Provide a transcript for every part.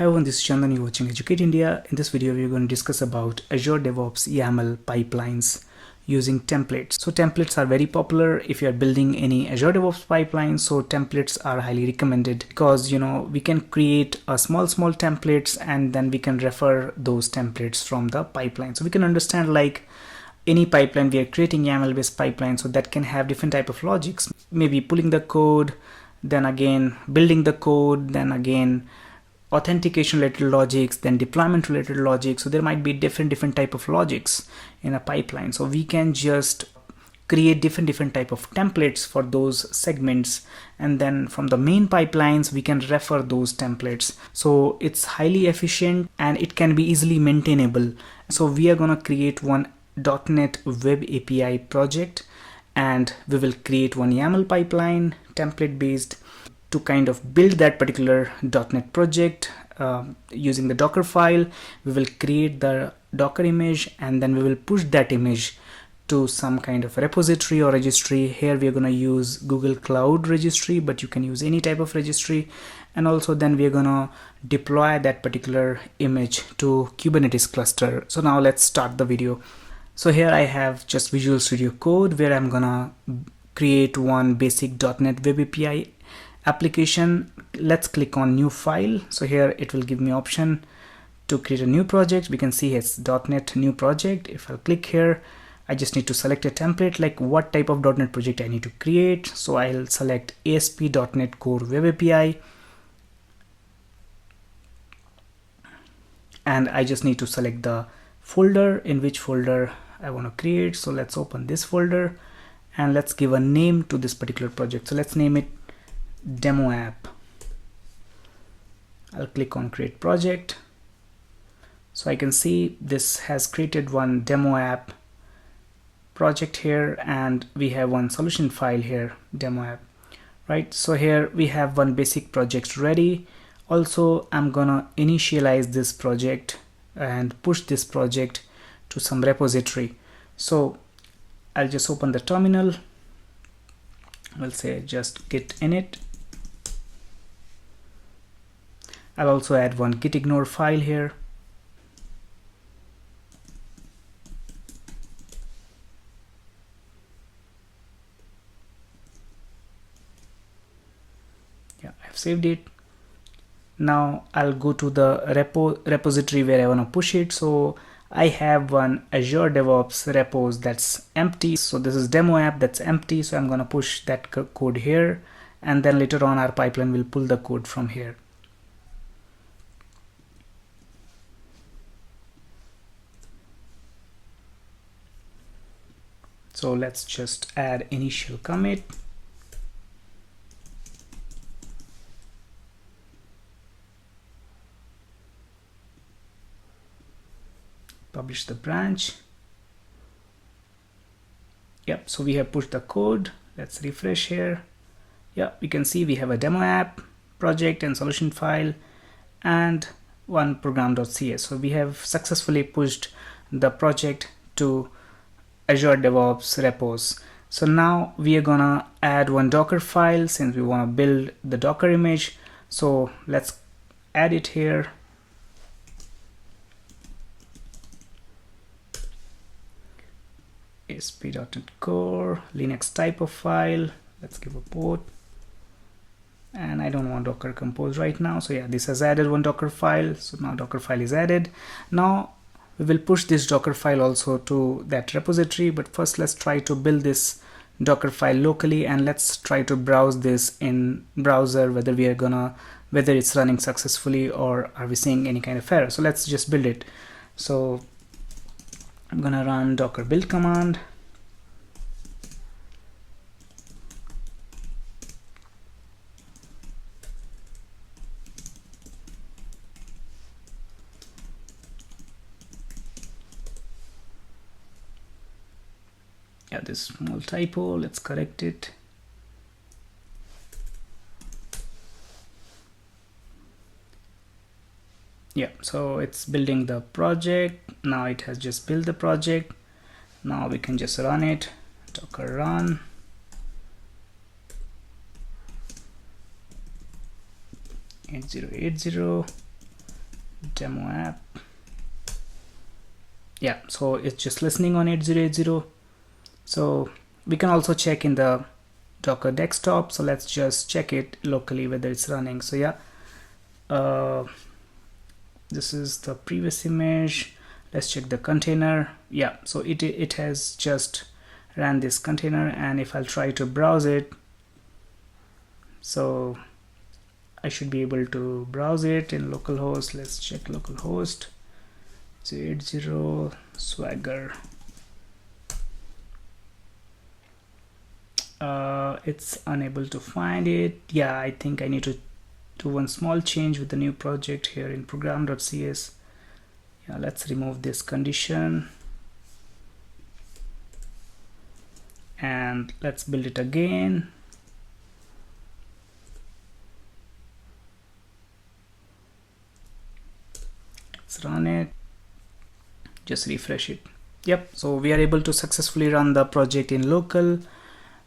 Hi everyone, this is Chandan. You're watching Educate India. In this video, we're going to discuss about Azure DevOps YAML pipelines using templates. So templates are very popular if you're building any Azure DevOps pipeline. So templates are highly recommended because, we can create a small templates and then we can refer those templates from the pipeline. So we can understand like any pipeline we are creating YAML based pipeline. So that can have different type of logics, maybe pulling the code, then again building the code, then again authentication related logics, then deployment related logic. So there might be different type of logics in a pipeline. So we can just create different type of templates for those segments, and then from the main pipelines we can refer those templates. So it's highly efficient and it can be easily maintainable. So we are going to create one .NET Web API project, and we will create one YAML pipeline template based to kind of build that particular .NET project using the Docker file. We will create the Docker image and then we will push that image to some kind of repository or registry. Here we are going to use Google Cloud Registry, but you can use any type of registry. And also then we are going to deploy that particular image to Kubernetes cluster. So now let's start the video. So here I have just Visual Studio Code where I'm gonna create one basic .NET Web API application. Let's click on new file. So here it will give me option to create a new project. We can see it's .NET new project. If I'll click here, I just need to select a template, like what type of .NET project I need to create. So I'll select ASP.NET Core Web API, and I just need to select the folder, in which folder I want to create. So let's open this folder and let's give a name to this particular project. So let's name it demo app. I'll click on create project. So I can see this has created one demo app project here, and we have one solution file here, demo app, right? So here we have one basic project ready. Also, I'm gonna initialize this project and push this project to some repository. So I'll just open the terminal. We'll say just git init. I'll also add one git ignore file here. Yeah, I've saved it. Now I'll go to the repository where I want to push it. So I have one Azure DevOps repos that's empty. So this is demo app that's empty. So I'm going to push that code here, and then later on our pipeline will pull the code from here. So let's just add initial commit. Publish the branch. Yep, so we have pushed the code. Let's refresh here. Yeah, we can see we have a demo app project and solution file and one program.cs. So we have successfully pushed the project to Azure DevOps repos. So now we are gonna add one Docker file since we want to build the Docker image. So let's add it here. ASP.NET Core, Linux type of file. Let's give a port. And I don't want Docker Compose right now. So yeah, this has added one Docker file. So now Docker file is added. Now we will push this Docker file also to that repository. But first let's try to build this Docker file locally, and let's try to browse this in browser whether it's running successfully or are we seeing any kind of error. So let's just build it. So I'm gonna run docker build command. Yeah, this small typo, let's correct it. Yeah, so it's building the project. Now it has just built the project. Now we can just run it. Docker run. /8080 demo app. Yeah, so it's just listening on 8080. So we can also check in the Docker desktop. So let's just check it locally whether it's running. So yeah, this is the previous image. Let's check the container. Yeah, so it has just ran this container, and if I'll try to browse it, so I should be able to browse it in localhost. Let's check localhost 80 Swagger. It's unable to find it. Yeah, I think I need to do one small change with the new project here in program.cs. Yeah, let's remove this condition and let's build it again. Let's run it, just refresh it. Yep, so we are able to successfully run the project in local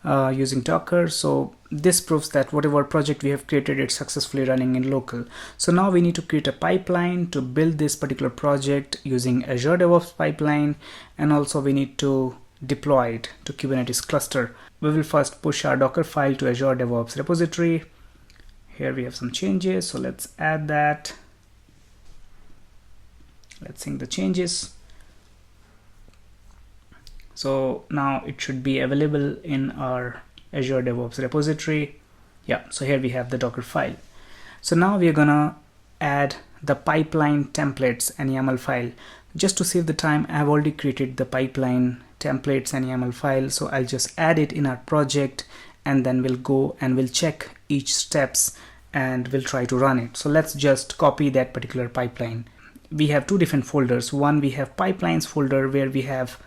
using Docker. So this proves that whatever project we have created, it's successfully running in local. So now we need to create a pipeline to build this particular project using Azure DevOps pipeline, and also we need to deploy it to Kubernetes cluster. We will first push our Docker file to Azure DevOps repository. Here we have some changes, so let's add that. Let's sync the changes. So now it should be available in our Azure DevOps repository. Yeah, so here we have the Docker file. So now we are gonna add the pipeline templates and YAML file. Just to save the time, I have already created the pipeline templates and YAML file. So I'll just add it in our project, and then we'll go and we'll check each steps and we'll try to run it. So let's just copy that particular pipeline. We have two different folders. One, we have pipelines folder where we have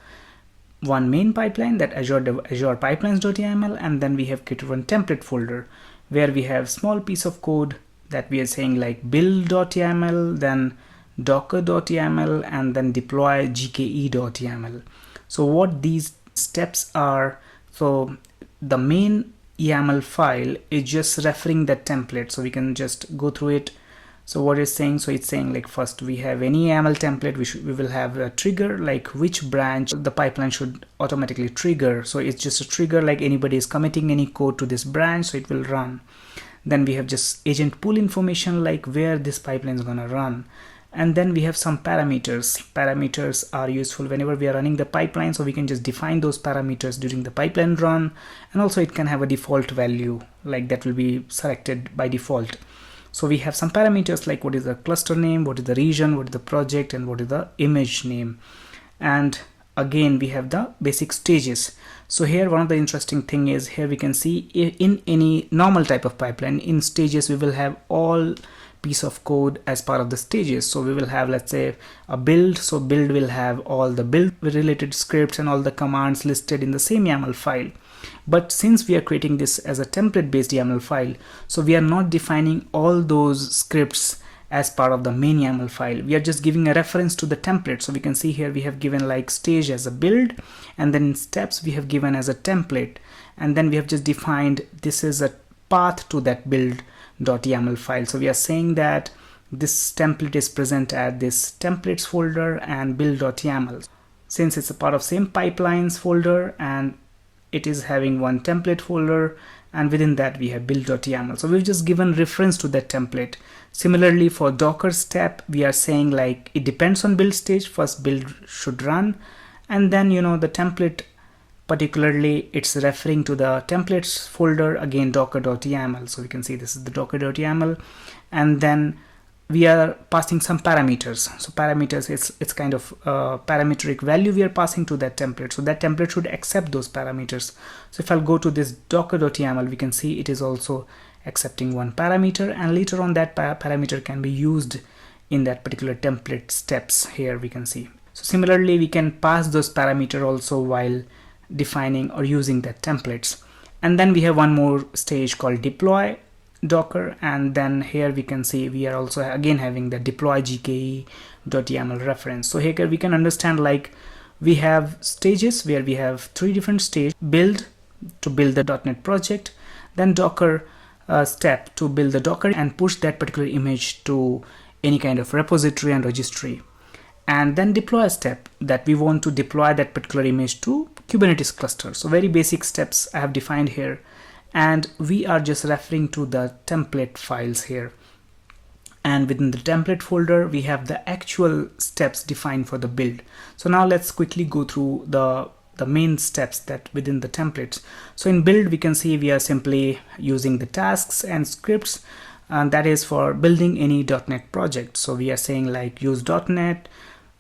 one main pipeline, that Azure pipelines.yaml, and then we have created one template folder where we have small piece of code that we are saying like build.yaml, then docker.yaml, and then deploy gke.yaml. So what these steps are, so the main YAML file is just referring that template, so we can just go through it. So what it's saying, so it's saying like first we have any YAML template, we will have a trigger like which branch the pipeline should automatically trigger. So it's just a trigger like anybody is committing any code to this branch, so it will run. Then we have just agent pool information like where this pipeline is gonna run. And then we have some parameters. Parameters are useful whenever we are running the pipeline, so we can just define those parameters during the pipeline run. And also it can have a default value like that will be selected by default. So we have some parameters like what is the cluster name, what is the region, what is the project, and what is the image name. And again, we have the basic stages. So here one of the interesting thing is here we can see in any normal type of pipeline, in stages we will have all piece of code as part of the stages. So we will have, let's say, a build. So build will have all the build related scripts and all the commands listed in the same YAML file. But since we are creating this as a template based YAML file, so we are not defining all those scripts as part of the main YAML file. We are just giving a reference to the template. So we can see here we have given like stage as a build, and then in steps we have given as a template, and then we have just defined this is a path to that build.yaml file. So we are saying that this template is present at this templates folder and build.yaml. Since it's a part of same pipelines folder, and it is having one template folder, and within that we have build.yaml. So we've just given reference to that template. Similarly for Docker step, we are saying like it depends on build stage. First build should run, and then the template, particularly it's referring to the templates folder, again docker.yaml. So we can see this is the docker.yaml, and then we are passing some parameters. So parameters, it's kind of parametric value we are passing to that template. So that template should accept those parameters. So if I'll go to this docker.yaml, we can see it is also accepting one parameter, and later on that parameter can be used in that particular template steps. Here we can see. So similarly, we can pass those parameters also while defining or using that templates. And then we have one more stage called deploy Docker, and then here we can see we are also again having the deploy gke.yaml reference. So here we can understand like we have stages where we have three different stages: build to build the .NET project, then Docker step to build the Docker and push that particular image to any kind of repository and registry. And then deploy step that we want to deploy that particular image to Kubernetes cluster. So very basic steps I have defined here, and we are just referring to the template files here. And within the template folder, we have the actual steps defined for the build. So now let's quickly go through the main steps that within the templates. So in build, we can see we are simply using the tasks and scripts, and that is for building any .NET project. So we are saying like use .NET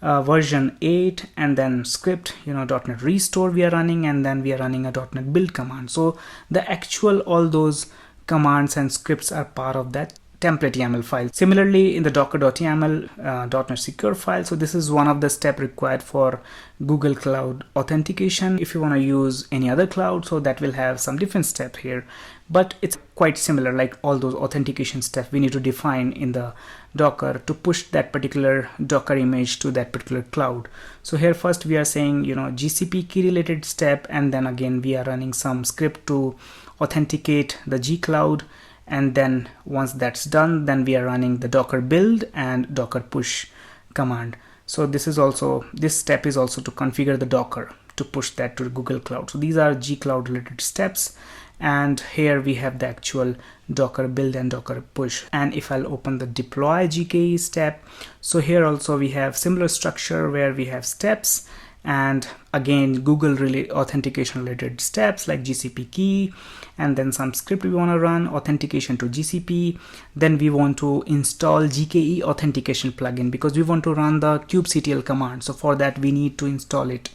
version 8, and then script, .NET restore we are running, and then we are running a .NET build command. So the actual all those commands and scripts are part of that template YAML file. Similarly, in the docker.yaml .NET secure file, so this is one of the steps required for Google Cloud authentication. If you want to use any other cloud, so that will have some different step here, but it's quite similar, like all those authentication steps we need to define in the Docker to push that particular Docker image to that particular cloud. So here first we are saying GCP key related step, and then again we are running some script to authenticate the G cloud. And then once that's done, then we are running the Docker build and Docker push command. So this step is also to configure the Docker to push that to Google Cloud. So these are G Cloud related steps. And here we have the actual Docker build and Docker push. And if I'll open the deploy GKE step, so here also we have similar structure where we have steps, and again Google authentication related steps like GCP key, and then some script we want to run authentication to GCP. Then we want to install GKE authentication plugin because we want to run the kubectl command. So for that we need to install it.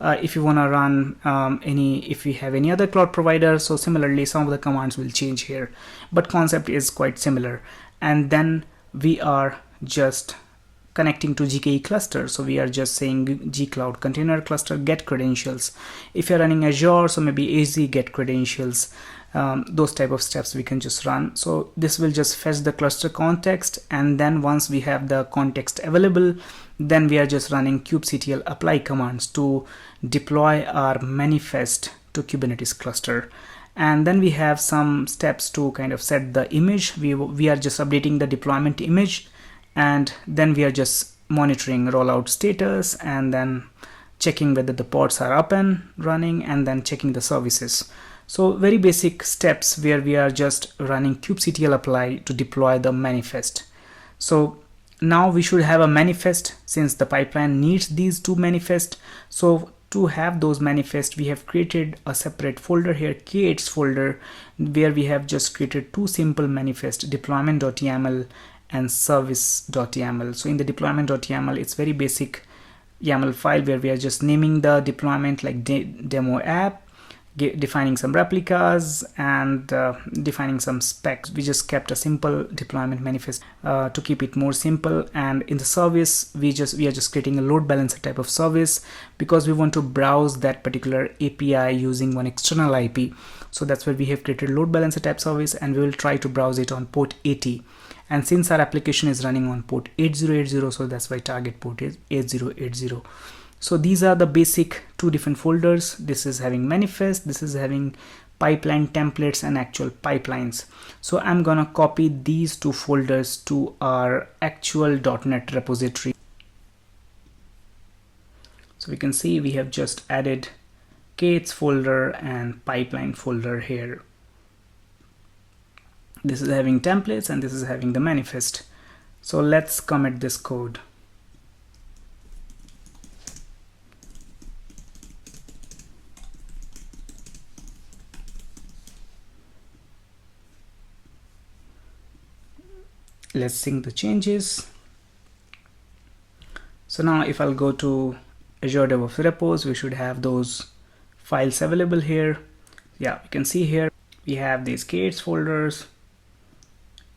If you want to run if we have any other cloud provider, so similarly some of the commands will change here, but concept is quite similar. And then we are just connecting to GKE cluster. So we are just saying G Cloud container cluster get credentials. If you're running Azure, so maybe AZ get credentials. Those type of steps we can just run. So this will just fetch the cluster context, and then once we have the context available, then we are just running kubectl apply commands to deploy our manifest to Kubernetes cluster. And then we have some steps to kind of set the image. We are just updating the deployment image, and then we are just monitoring rollout status, and then checking whether the pods are up and running, and then checking the services. So very basic steps where we are just running kubectl apply to deploy the manifest. So now we should have a manifest since the pipeline needs these two manifest. So to have those manifest, we have created a separate folder here, k8s folder, where we have just created two simple manifest, deployment.yaml and service.yaml. So in the deployment.yaml, it's very basic YAML file where we are just naming the deployment like demo app, defining some replicas, and defining some specs. We just kept a simple deployment manifest to keep it more simple. And in the service, we are just creating a load balancer type of service because we want to browse that particular API using one external IP. So that's why we have created load balancer type service, and we will try to browse it on port 80. And since our application is running on port 8080, so that's why target port is 8080. So these are the basic two different folders. This is having manifest, this is having pipeline templates and actual pipelines. So I'm gonna copy these two folders to our actual .NET repository. So we can see we have just added k8s folder and pipeline folder here. This is having templates and this is having the manifest. So let's commit this code. Let's sync the changes. So now if I'll go to Azure DevOps repos, we should have those files available here. Yeah, you can see here we have these k8s folders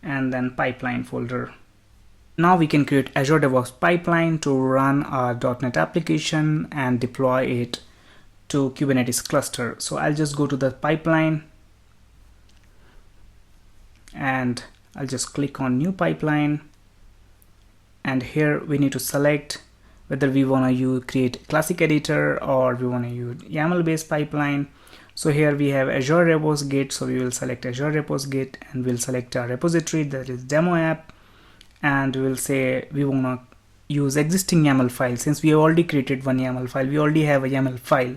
and then pipeline folder. Now we can create Azure DevOps pipeline to run our .NET application and deploy it to Kubernetes cluster. So I'll just go to the pipeline and I'll just click on new pipeline, and here we need to select whether we want to create classic editor or we want to use YAML based pipeline. So here we have Azure repos git, so we will select Azure repos git and we'll select our repository, that is demo app, and we'll say we want to use existing YAML file. Since we have already created one YAML file, we already have a YAML file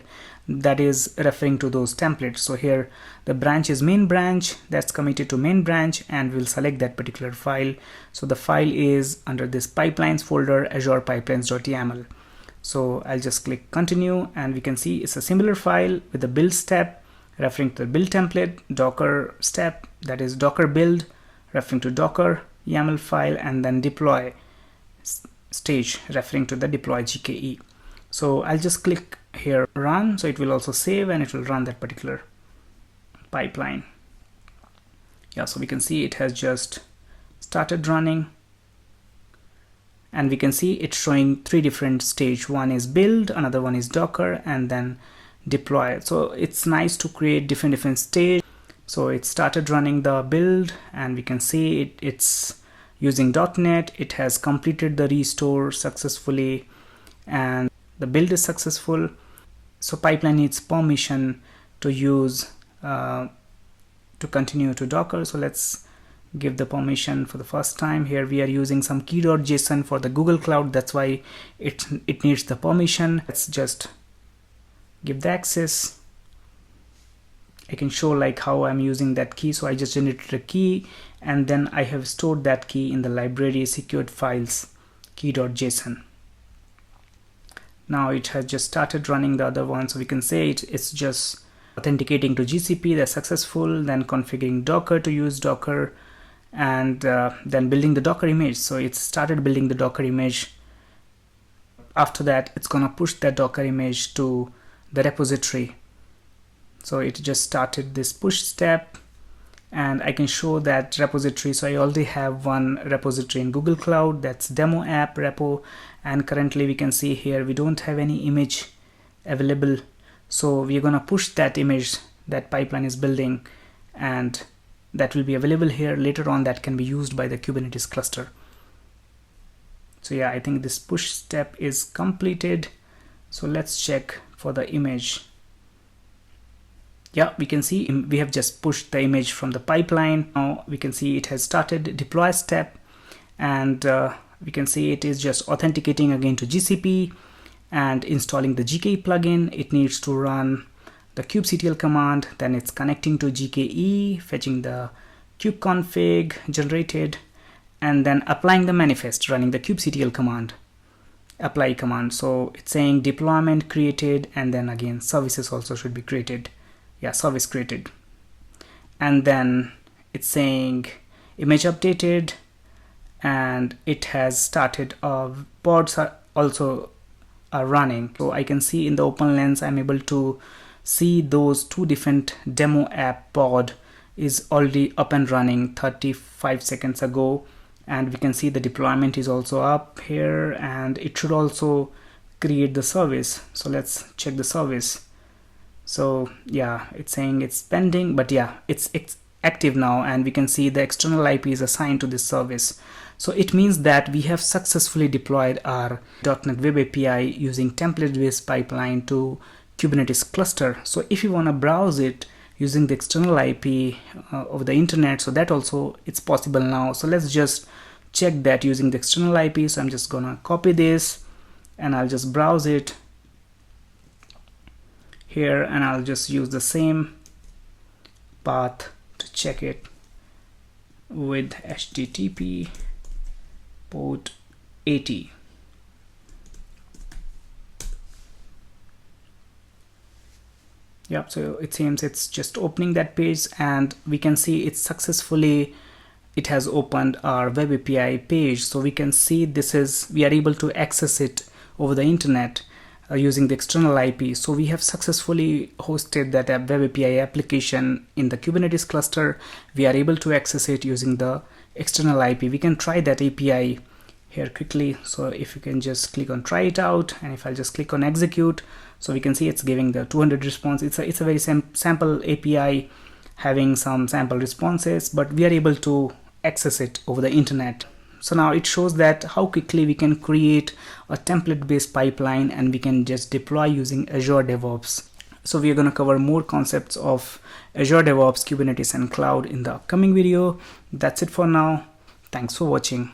that is referring to those templates. So here the branch is main branch, that's committed to main branch, and we'll select that particular file. So the file is under this pipelines folder, Azure pipelines.yaml. So I'll just click continue, and we can see it's a similar file with the build step referring to the build template, Docker step, that is Docker build referring to Docker YAML file, and then deploy stage referring to the deploy GKE. So I'll just click here run, so it will also save and it will run that particular pipeline. Yeah, so we can see it has just started running, and we can see it's showing 3 different stage. One is build, another one is Docker, and then deploy. So it's nice to create different stage. So it started running the build, and we can see it's using .NET. It has completed the restore successfully, and the build is successful. So pipeline needs permission to use to continue to Docker. So let's give the permission for the first time. Here we are using some key.json for the Google Cloud, that's why it needs the permission. Let's just give the access. I can show like how I'm using that key. So I just generated a key, and then I have stored that key in the library secured files key.json. Now it has just started running the other one, so we can say it's just authenticating to GCP, that's successful, then configuring Docker to use Docker, and then building the Docker image. So it started building the Docker image. After that, it's gonna push that Docker image to the repository. So it just started this push step, and I can show that repository. So I already have one repository in Google Cloud, that's demo app repo, and currently we can see here we don't have any image available. So we're gonna push that image that pipeline is building, and that will be available here later on. That can be used by the Kubernetes cluster. So yeah, I think this push step is completed. So let's check for the image. Yeah, we can see we have just pushed the image from the pipeline. Now we can see it has started deploy step, and we can see it is just authenticating again to GCP and installing the GKE plugin. It needs to run the kubectl command, then it's connecting to GKE, fetching the kubeconfig generated, and then applying the manifest, running the kubectl command, apply command. So it's saying deployment created, and then again services also should be created. Yeah, service created, and then it's saying image updated, and it has started. Pods are also running. So I can see in the open lens, I'm able to see those 2 different demo app pod is already up and running 35 seconds ago, and we can see the deployment is also up here, and it should also create the service. So let's check the service. So yeah, it's saying it's pending, but yeah, it's active now, and we can see the external IP is assigned to this service. So it means that we have successfully deployed our .NET Web API using template-based pipeline to Kubernetes cluster. So if you want to browse it using the external IP over the internet, so that also it's possible now. So let's just check that using the external IP. So I'm just gonna copy this, and I'll just browse it here, and I'll just use the same path to check it with HTTP port 80. Yep, so it seems it's just opening that page, and we can see it's successfully, it has opened our web API page. So we can see we are able to access it over the internet using the external IP. So we have successfully hosted that web API application in the Kubernetes cluster. We are able to access it using the external IP. We can try that API here quickly. So if you can just click on try it out, and if I'll just click on execute, so we can see it's giving the 200 response. It's a very sample API having some sample responses, but we are able to access it over the internet. So now it shows that how quickly we can create a template-based pipeline, and we can just deploy using Azure DevOps. So we are going to cover more concepts of Azure DevOps, Kubernetes, and cloud in the upcoming video. That's it for now. Thanks for watching.